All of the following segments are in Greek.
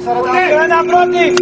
41 πρώτη.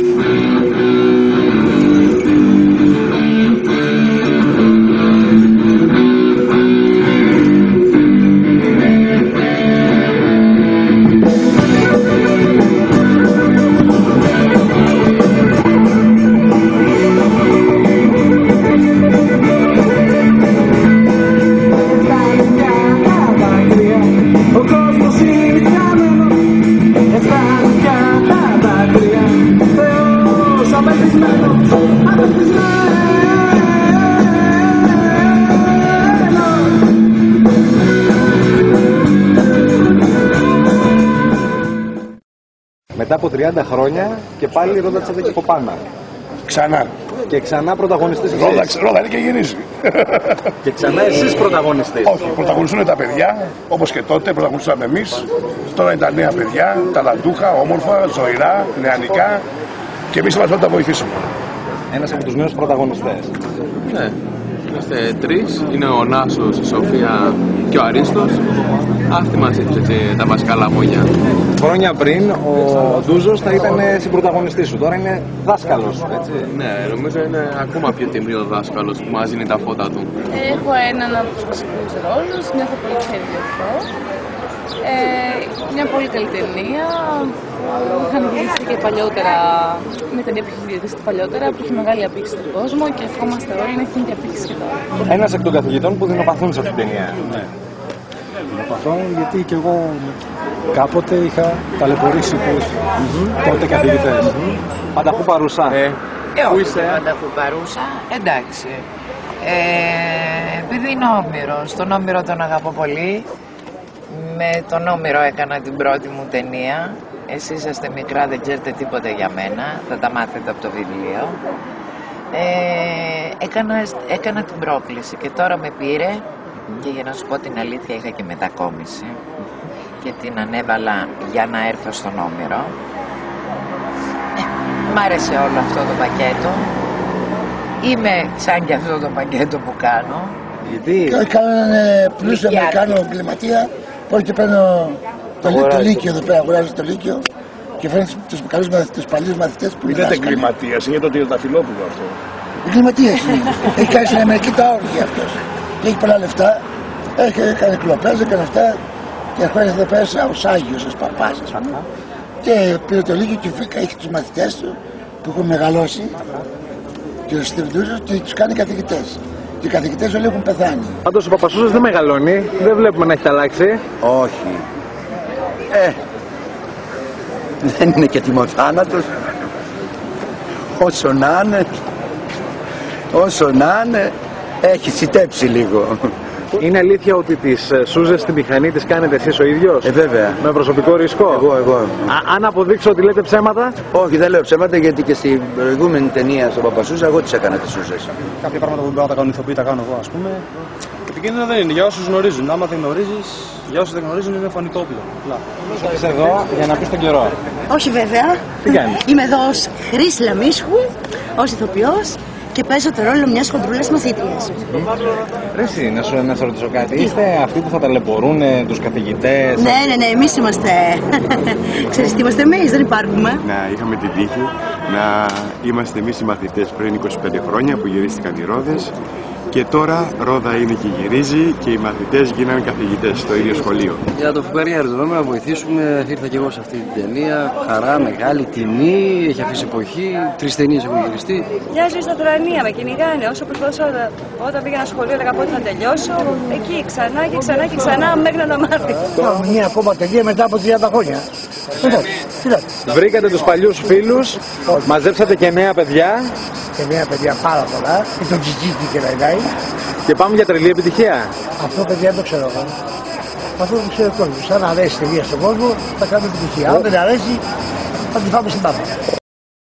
Μετά από 30 χρόνια και πάλι Ρόδα Τσαντάκη Κοπάνα. Ξανά. Και ξανά πρωταγωνιστής εσείς. Ρόδα είναι και γυρίζει. Και ξανά εσείς πρωταγωνιστής. Όχι, πρωταγωνιστούν τα παιδιά, όπως και τότε πρωταγωνιστούσαμε εμείς. Τώρα είναι τα νέα παιδιά, ταλαντούχα, όμορφα, ζωηρά, νεανικά. Και εμείς είμαστε να τα βοηθήσουμε. Ένας από τους νέους πρωταγωνιστές. Ναι. Είμαστε τρεις, είναι ο Νάσος, η Σοφία και ο Αρίστος. Αυτοί μας έτσι τα βασικά λαβόγια. Χρόνια πριν ο Ντούζος θα ήταν συμπρωταγωνιστής σου, τώρα είναι δάσκαλος, έτσι. Ναι, νομίζω είναι ακόμα πιο τιμίο δάσκαλος που μας δίνει τα φώτα του. Έχω έναν από τους βασικούς ρόλους, νιώθω πολύ τυχερή γι' αυτό. Μια πολύ καλή ταινία που είχαν γυρίσει και παλιότερα, με ταινία που είχε γυρίσει παλιότερα, που είχε μεγάλη απήχηση στον κόσμο και ευχόμαστε όλοι να έχει και απήχηση και τώρα. Ένας εκ των καθηγητών που δεινοπαθούν σε αυτήν την ταινία. Ναι. Δεινοπαθώ γιατί και εγώ κάποτε είχα ταλαιπωρήσει τότε καθηγητές. Πανταχού παρούσα. Πού είσαι? Πανταχού παρούσα, εντάξει. Επειδή είναι Όμηρος, τον Όμηρο τον αγαπώ πολύ. Με τον Όμηρο έκανα την πρώτη μου ταινία. Εσείς είσαστε μικρά, δεν ξέρετε τίποτα για μένα. Θα τα μάθετε από το βιβλίο. Έκανα την πρόκληση και τώρα με πήρε και για να σου πω την αλήθεια είχα και μετακόμιση και την ανέβαλα για να έρθω στον Όμηρο. Μ' άρεσε όλο αυτό το πακέτο. Είμαι σαν και αυτό το πακέτο που κάνω. Γιατί? Κάνανε πλούσιο Αμερικάνο εγκληματία. Πάω και παίρνω το Λύκειο εδώ πέρα, αγοράζω το Λύκειο και φέρνω τους παλιούς μαθητές που είναι εγκληματίας, είναι το Τριανταφυλόπουλο αυτό. Εγκληματίας είναι. Έχει κάνει στην Αμερική τα όργια αυτός. Και έχει πολλά λεφτά. Έχει κάνει κλοπές, έκανε αυτά και έρχεται εδώ πέρα ως Άγιος, ως παπάς, ας πούμε. Και πήρε το Λύκειο και έχει τους μαθητές του που έχουν μεγαλώσει και τους στριντούζους και τους κάνει καθηγητές. Και οι καθηγητές όλοι έχουν πεθάνει. Πάντως ο Παπασούσας δεν μεγαλώνει, δεν βλέπουμε να έχει αλλάξει. Όχι. Δεν είναι και τιμοθάνατος. Όσο να είναι, έχει σιτέψει λίγο. Είναι αλήθεια ότι τις σούζες στη μηχανή τις κάνετε εσείς ο ίδιος? Βέβαια. Με προσωπικό ρισκό? Εγώ. Αν αποδείξω ότι λέτε ψέματα? Όχι, δεν λέω ψέματα γιατί και στην προηγούμενη ταινία στον Παπασούζα εγώ τις έκανα τις σούζες. Κάποια πράγματα που δεν μπορούν να τα κάνουν ηθοποιοί τα κάνω εγώ, ας πούμε. Επικίνδυνο δεν είναι για όσους γνωρίζουν. Άμα δεν γνωρίζεις, για όσους δεν γνωρίζουν είναι φωνητό όπλο. Είσαι εδώ για να πεις τον καιρό. Όχι βέβαια. Τι κάνεις? Είμαι εδώ ως Χρύση Λαμίσχου, ως ηθοποιός και παίζω το ρόλο μιας χοντρούλας μαθήτριας. Ρέση, να σε ρωτήσω κάτι. Είστε αυτοί που θα ταλαιπωρούν τους καθηγητές? Ναι, εμείς είμαστε. Ξέρεις τι είμαστε εμείς, δεν υπάρχουμε. Να είχαμε την τύχη να είμαστε εμείς οι μαθητές πριν 25 χρόνια που γυρίστηκαν οι Ρόδες. Και τώρα Ρόδα είναι και γυρίζει και οι μαθητές γίνανε καθηγητές στο ίδιο σχολείο. Για το Φουκαρία αεροδρόμιο να βοηθήσουμε, ήρθα και εγώ σε αυτή την ταινία. Χαρά, μεγάλη τιμή, έχει αφήσει εποχή. 3 ταινίες έχουν γυριστεί. Μια ζωή στα τουρανία, με κυνηγάνε. Όσο προσπαθούσα, όταν πήγαινα σχολείο, έλεγα πότε θα τελειώσω. Εκεί ξανά και ξανά και ξανά μέχρι να τα μάθει. Μια ακόμα ταινία μετά από 30 χρόνια. Βρήκατε τους παλιούς φίλους, μαζέψατε και νέα παιδιά. Και νέα παιδιά πάρα πολλά. Και τον Τζιτζίκι και Ραϊνάι. Και πάμε για τρελή επιτυχία. Αυτό παιδιά δεν το ξέρω εγώ. Αυτό το ξέρει ο κόσμος. Αν αρέσει η ταινία στον κόσμο θα κάνουμε επιτυχία. Αν δεν αρέσει θα τη φάμε στην τάφα.